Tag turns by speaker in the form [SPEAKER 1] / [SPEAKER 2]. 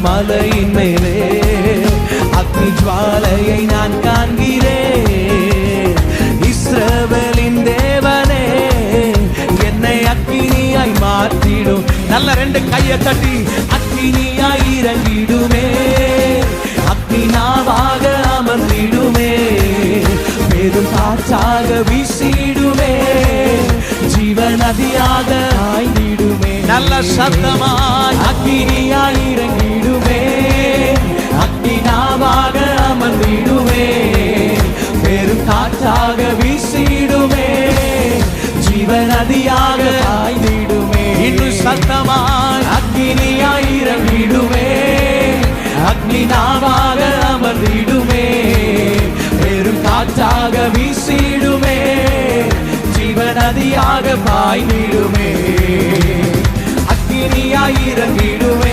[SPEAKER 1] மலையின் மேலே அக்னி ஜுவாலையை நான் காண்கிறேன். இஸ்ரவேலின் தேவனே என்னை அக்கினியாய் மாற்றிடும். நல்ல ரெண்டு கையை தட்டி அக்கினியாய் இறங்கிடுமே, அக்னி நாவாக அமர்ந்திடுமே, பெரும் காற்றாக வீசிடுமே, ஜீவநதியாக ஆய்ந்திடுமே. நல்ல சத்தமாய் அக்கினியாய் இறங்கிடுமே, அக்னி நாவாக அமர்ந்திடுமே, பெரும் காற்றாக வீசிடுமே, ஜீவநதியாக ஆய்ந்திடுமே. இன்னும் சத்தமாய் அக்கினியாய் இறங்கிடுமே, அக்னி நாவாக அமர்ந்திடுமே, பெரும் காற்றாக வீசிடுமே, ஜீவநதியாக பாய்ந்திடுமே. அக்கினியாய் இறங்கிடுமே,